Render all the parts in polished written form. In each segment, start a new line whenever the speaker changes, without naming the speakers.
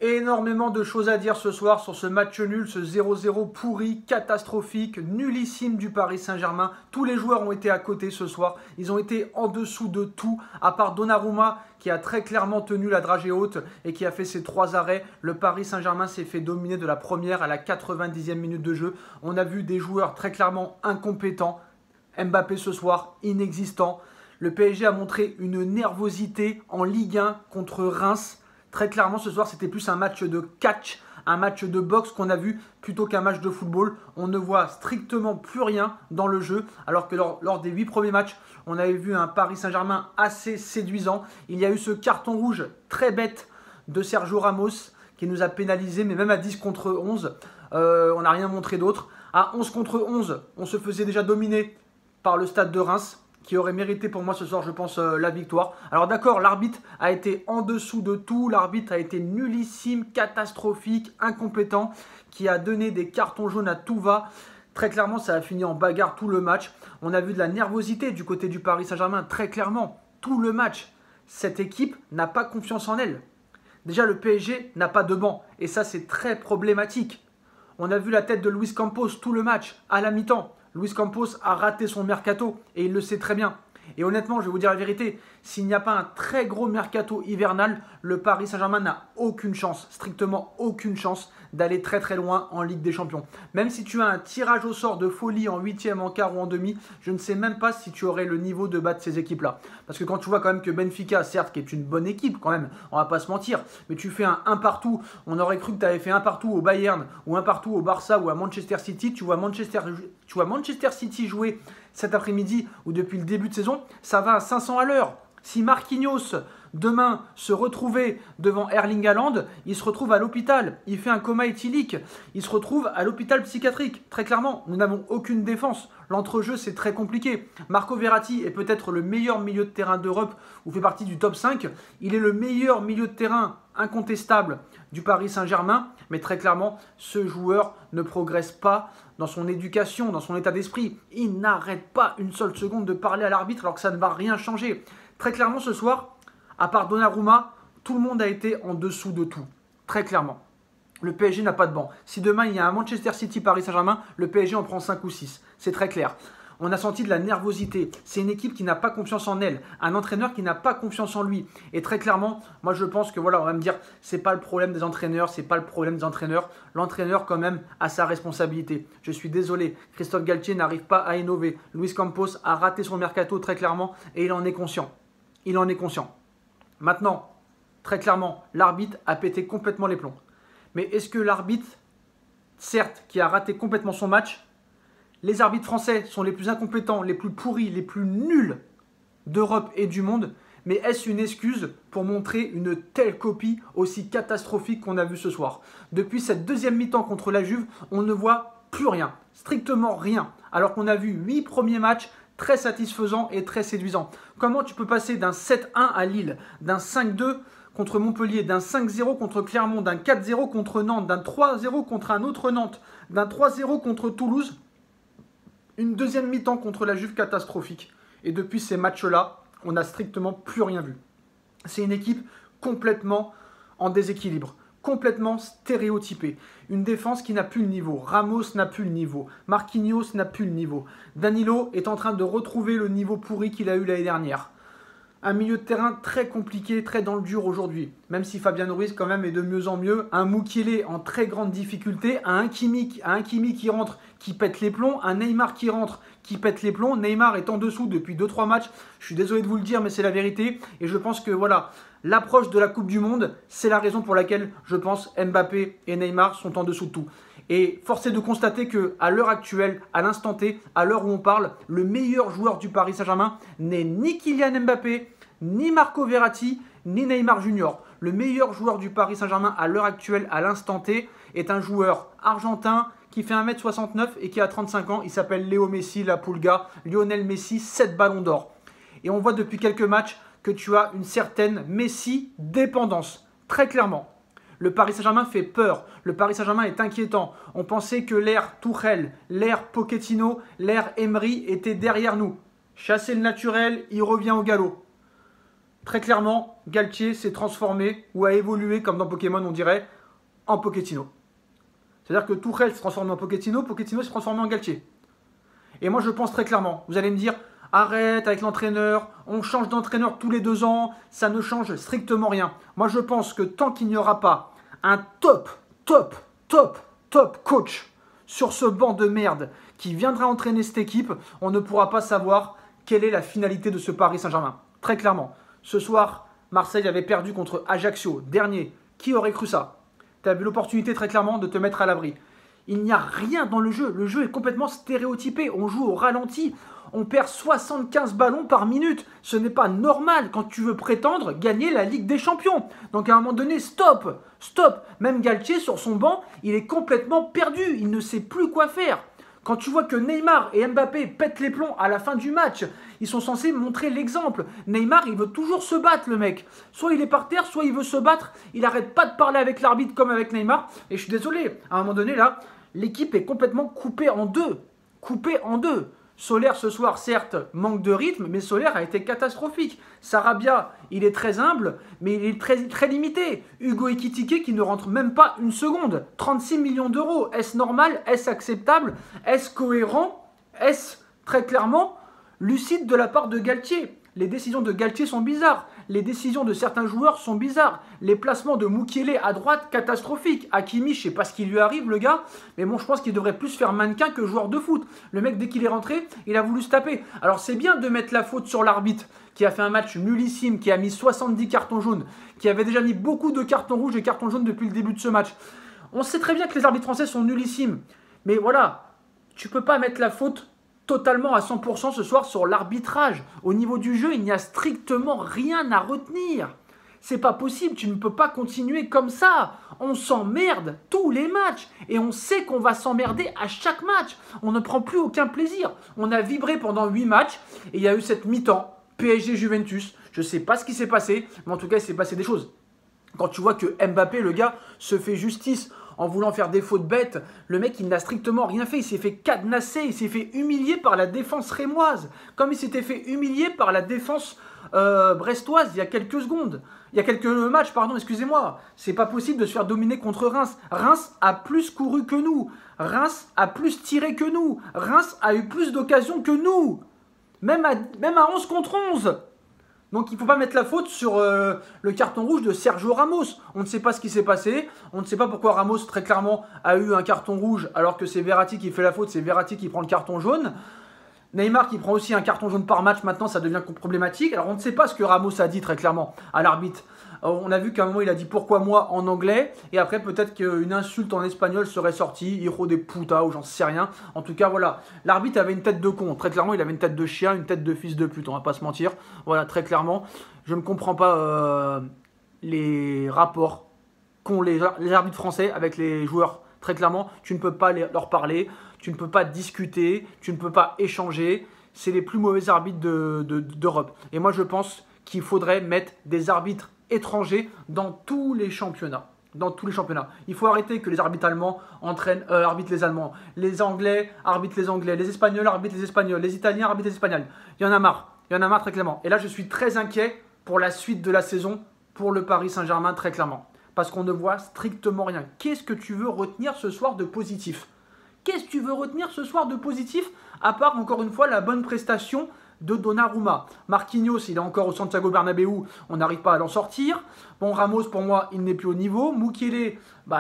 Énormément de choses à dire ce soir sur ce match nul, ce 0-0 pourri, catastrophique, nullissime du Paris Saint-Germain. Tous les joueurs ont été à côté ce soir. Ils ont été en dessous de tout, à part Donnarumma qui a très clairement tenu la dragée haute et qui a fait ses 3 arrêts. Le Paris Saint-Germain s'est fait dominer de la première à la 90e minute de jeu. On a vu des joueurs très clairement incompétents. Mbappé ce soir, inexistant. Le PSG a montré une nervosité en Ligue 1 contre Reims. Très clairement, ce soir, c'était plus un match de catch, un match de boxe qu'on a vu plutôt qu'un match de football. On ne voit strictement plus rien dans le jeu, alors que lors des 8 premiers matchs, on avait vu un Paris Saint-Germain assez séduisant. Il y a eu ce carton rouge très bête de Sergio Ramos qui nous a pénalisé, mais même à 10 contre 11, on n'a rien montré d'autre. À 11 contre 11, on se faisait déjà dominer par le stade de Reims, qui aurait mérité pour moi ce soir, je pense, la victoire. Alors d'accord, l'arbitre a été en dessous de tout, l'arbitre a été nullissime, catastrophique, incompétent, qui a donné des cartons jaunes à tout va. Très clairement, ça a fini en bagarre tout le match. On a vu de la nervosité du côté du Paris Saint-Germain, très clairement, tout le match. Cette équipe n'a pas confiance en elle. Déjà, le PSG n'a pas de banc, et ça, c'est très problématique. On a vu la tête de Luis Campos tout le match, à la mi-temps. Luis Campos a raté son mercato et il le sait très bien. Et honnêtement, je vais vous dire la vérité, s'il n'y a pas un très gros mercato hivernal, le Paris Saint-Germain n'a aucune chance, strictement aucune chance d'aller très très loin en Ligue des Champions. Même si tu as un tirage au sort de folie en 8e, en quart ou en demi, je ne sais même pas si tu aurais le niveau de battre ces équipes-là. Parce que quand tu vois quand même que Benfica, certes, qui est une bonne équipe quand même, on va pas se mentir, mais tu fais un partout, on aurait cru que tu avais fait un partout au Bayern, ou un partout au Barça ou à Manchester City, tu vois Manchester City jouer cet après-midi ou depuis le début de saison, ça va à 500 à l'heure. Si Marquinhos demain se retrouvait devant Erling Haaland, il se retrouve à l'hôpital, il fait un coma éthylique, il se retrouve à l'hôpital psychiatrique. Très clairement, nous n'avons aucune défense. L'entrejeu, c'est très compliqué. Marco Verratti est peut-être le meilleur milieu de terrain d'Europe ou fait partie du top 5. Il est le meilleur milieu de terrain incontestable du Paris Saint-Germain, mais très clairement, ce joueur ne progresse pas dans son éducation, dans son état d'esprit. Il n'arrête pas une seule seconde de parler à l'arbitre alors que ça ne va rien changer. Très clairement, ce soir, à part Donnarumma, tout le monde a été en dessous de tout. Très clairement. Le PSG n'a pas de banc. Si demain il y a un Manchester City Paris Saint-Germain, le PSG en prend 5 ou 6. C'est très clair. On a senti de la nervosité. C'est une équipe qui n'a pas confiance en elle. Un entraîneur qui n'a pas confiance en lui. Et très clairement, moi je pense que voilà, on va me dire, c'est pas le problème des entraîneurs, c'est pas le problème des entraîneurs. L'entraîneur quand même a sa responsabilité. Je suis désolé, Christophe Galtier n'arrive pas à innover. Luis Campos a raté son mercato très clairement et il en est conscient. Il en est conscient. Maintenant, très clairement, l'arbitre a pété complètement les plombs. Mais est-ce que l'arbitre, certes, qui a raté complètement son match, les arbitres français sont les plus incompétents, les plus pourris, les plus nuls d'Europe et du monde, mais est-ce une excuse pour montrer une telle copie aussi catastrophique qu'on a vu ce soir? Depuis cette deuxième mi-temps contre la Juve, on ne voit plus rien, strictement rien, alors qu'on a vu 8 premiers matchs très satisfaisants et très séduisants. Comment tu peux passer d'un 7-1 à Lille, d'un 5-2 contre Montpellier, d'un 5-0 contre Clermont, d'un 4-0 contre Nantes, d'un 3-0 contre un autre Nantes, d'un 3-0 contre Toulouse, une deuxième mi-temps contre la Juve catastrophique. Et depuis ces matchs-là, on n'a strictement plus rien vu. C'est une équipe complètement en déséquilibre, complètement stéréotypée. Une défense qui n'a plus le niveau. Ramos n'a plus le niveau. Marquinhos n'a plus le niveau. Danilo est en train de retrouver le niveau pourri qu'il a eu l'année dernière. Un milieu de terrain très compliqué, très dans le dur aujourd'hui. Même si Fabian Ruiz quand même est de mieux en mieux. Un Mukiele en très grande difficulté. Un Hakimi qui rentre, qui pète les plombs. Un Neymar qui rentre, qui pète les plombs. Neymar est en dessous depuis 2-3 matchs. Je suis désolé de vous le dire, mais c'est la vérité. Et je pense que voilà, l'approche de la Coupe du Monde, c'est la raison pour laquelle je pense Mbappé et Neymar sont en dessous de tout. Et force est de constater qu'à l'heure actuelle, à l'instant T, à l'heure où on parle, le meilleur joueur du Paris Saint-Germain n'est ni Kylian Mbappé, ni Marco Verratti, ni Neymar Junior. Le meilleur joueur du Paris Saint-Germain à l'heure actuelle, à l'instant T, est un joueur argentin qui fait 1m69 et qui a 35 ans. Il s'appelle Léo Messi, la Pulga. Lionel Messi, 7 ballons d'or. Et on voit depuis quelques matchs que tu as une certaine Messi-dépendance, très clairement. Le Paris Saint-Germain fait peur. Le Paris Saint-Germain est inquiétant. On pensait que l'ère Tuchel, l'ère Pochettino, l'ère Emery était derrière nous. Chasser le naturel, il revient au galop. Très clairement, Galtier s'est transformé ou a évolué, comme dans Pokémon on dirait, en Pochettino. C'est-à-dire que Tuchel s'est transformé en Pochettino, Pochettino s'est transformé en Galtier. Et moi je pense très clairement, vous allez me dire, arrête avec l'entraîneur, on change d'entraîneur tous les 2 ans, ça ne change strictement rien. Moi je pense que tant qu'il n'y aura pas un top coach sur ce banc de merde qui viendra entraîner cette équipe, on ne pourra pas savoir quelle est la finalité de ce Paris Saint-Germain. Très clairement, ce soir, Marseille avait perdu contre Ajaccio, dernier. Qui aurait cru ça? Tu as vu l'opportunité très clairement de te mettre à l'abri. Il n'y a rien dans le jeu est complètement stéréotypé, on joue au ralenti, on perd 75 ballons par minute. Ce n'est pas normal quand tu veux prétendre gagner la Ligue des Champions. Donc à un moment donné, stop. Même Galtier sur son banc, il est complètement perdu, il ne sait plus quoi faire. Quand tu vois que Neymar et Mbappé pètent les plombs à la fin du match, ils sont censés montrer l'exemple. Neymar, il veut toujours se battre, le mec. Soit il est par terre, soit il veut se battre. Il n'arrête pas de parler avec l'arbitre comme avec Neymar. Et je suis désolé, à un moment donné, là, l'équipe est complètement coupée en deux. Soler ce soir, certes, manque de rythme, mais Soler a été catastrophique. Sarabia, il est très humble, mais il est très limité. Hugo Ekitike qui ne rentre même pas une seconde. 36 millions d'euros. Est-ce normal? Est-ce acceptable? Est-ce cohérent? Est-ce très clairement lucide de la part de Galtier? Les décisions de Galtier sont bizarres. Les décisions de certains joueurs sont bizarres. Les placements de Mukiele à droite, catastrophiques. Hakimi, je ne sais pas ce qui lui arrive, le gars. Mais bon, je pense qu'il devrait plus faire mannequin que joueur de foot. Le mec, dès qu'il est rentré, il a voulu se taper. Alors, c'est bien de mettre la faute sur l'arbitre, qui a fait un match nullissime, qui a mis 70 cartons jaunes, qui avait déjà mis beaucoup de cartons rouges et cartons jaunes depuis le début de ce match. On sait très bien que les arbitres français sont nullissimes. Mais voilà, tu ne peux pas mettre la faute totalement à 100% ce soir sur l'arbitrage. Au niveau du jeu, il n'y a strictement rien à retenir. C'est pas possible, tu ne peux pas continuer comme ça. On s'emmerde tous les matchs et on sait qu'on va s'emmerder à chaque match. On ne prend plus aucun plaisir. On a vibré pendant 8 matchs et il y a eu cette mi-temps, PSG Juventus. Je ne sais pas ce qui s'est passé, mais en tout cas, il s'est passé des choses. Quand tu vois que Mbappé, le gars, se fait justice en voulant faire des fautes bêtes, le mec, il n'a strictement rien fait. Il s'est fait cadenasser, il s'est fait humilier par la défense rémoise, comme il s'était fait humilier par la défense brestoise il y a quelques secondes. Il y a quelques matchs, pardon, excusez-moi. C'est pas possible de se faire dominer contre Reims. Reims a plus couru que nous. Reims a plus tiré que nous. Reims a eu plus d'occasions que nous. Même à 11 contre 11. Donc il ne faut pas mettre la faute sur le carton rouge de Sergio Ramos. On ne sait pas ce qui s'est passé. On ne sait pas pourquoi Ramos, très clairement, a eu un carton rouge alors que c'est Verratti qui fait la faute. C'est Verratti qui prend le carton jaune. Neymar qui prend aussi un carton jaune par match. Maintenant, ça devient problématique. Alors on ne sait pas ce que Ramos a dit très clairement à l'arbitre. On a vu qu'à un moment, il a dit « pourquoi moi » en anglais. Et après, peut-être qu'une insulte en espagnol serait sortie. Hijo de puta ou j'en sais rien. En tout cas, voilà. L'arbitre avait une tête de con. Très clairement, il avait une tête de chien, une tête de fils de pute. On va pas se mentir. Voilà, très clairement. Je ne comprends pas les rapports qu'ont les arbitres français avec les joueurs. Très clairement, tu ne peux pas leur parler. Tu ne peux pas discuter. Tu ne peux pas échanger. C'est les plus mauvais arbitres d'Europe. Et moi, je pense qu'il faudrait mettre des arbitres étrangers dans tous les championnats. Il faut arrêter que les arbitres allemands arbitrent les Allemands, les Anglais arbitrent les Anglais, les Espagnols arbitrent les Espagnols, les Italiens arbitrent les Espagnols. Il y en a marre très clairement. Et là, je suis très inquiet pour la suite de la saison pour le Paris Saint-Germain, très clairement. Parce qu'on ne voit strictement rien. Qu'est-ce que tu veux retenir ce soir de positif? À part, encore une fois, la bonne prestation de Donnarumma. Marquinhos, il est encore au Santiago Bernabéu, on n'arrive pas à l'en sortir. Bon, Ramos, pour moi, il n'est plus au niveau. Mukiele,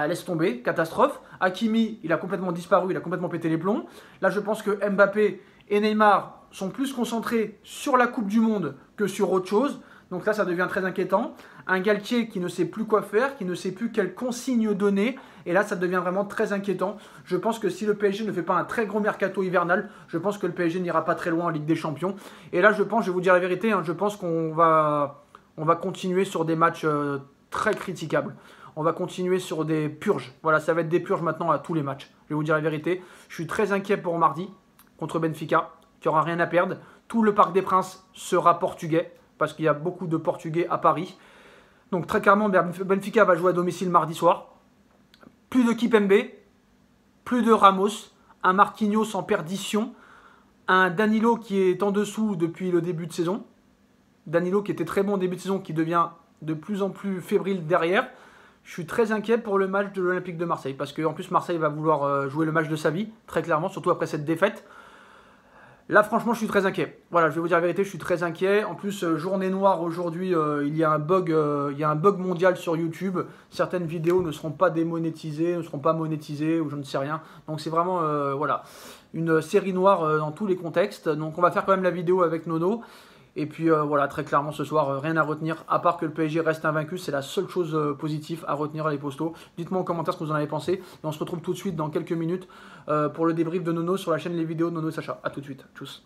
laisse tomber, catastrophe. Hakimi, il a complètement disparu, il a complètement pété les plombs. Là, je pense que Mbappé et Neymar sont plus concentrés sur la Coupe du Monde que sur autre chose. Donc là, ça devient très inquiétant. Un Galtier qui ne sait plus quoi faire, qui ne sait plus quelles consignes donner. Et là, ça devient vraiment très inquiétant. Je pense que si le PSG ne fait pas un très gros mercato hivernal, je pense que le PSG n'ira pas très loin en Ligue des Champions. Et là, je vais vous dire la vérité, je pense qu'on va continuer sur des matchs très critiquables. On va continuer sur des purges. Voilà, ça va être des purges maintenant à tous les matchs. Je vais vous dire la vérité. Je suis très inquiet pour mardi contre Benfica, qui n'aura rien à perdre. Tout le Parc des Princes sera portugais, parce qu'il y a beaucoup de Portugais à Paris. Donc très clairement, Benfica va jouer à domicile mardi soir. Plus de Kipembe, plus de Ramos, un Marquinhos en perdition, un Danilo qui est en dessous depuis le début de saison. Danilo qui était très bon au début de saison, qui devient de plus en plus fébrile derrière. Je suis très inquiet pour le match de l'Olympique de Marseille, parce qu'en plus Marseille va vouloir jouer le match de sa vie, très clairement, surtout après cette défaite. Là, franchement, je suis très inquiet. Voilà, je vais vous dire la vérité, je suis très inquiet. En plus, journée noire aujourd'hui, il y a un bug mondial sur YouTube. Certaines vidéos ne seront pas démonétisées, ne seront pas monétisées, ou je ne sais rien. Donc c'est vraiment, voilà, une série noire dans tous les contextes. Donc on va faire quand même la vidéo avec Nono. Et puis voilà, très clairement ce soir, rien à retenir, à part que le PSG reste invaincu, c'est la seule chose positive à retenir les postos. Dites-moi en commentaire ce que vous en avez pensé, et on se retrouve tout de suite dans quelques minutes pour le débrief de Nono sur la chaîne Les Vidéos de Nono et Sacha. A tout de suite, tchuss.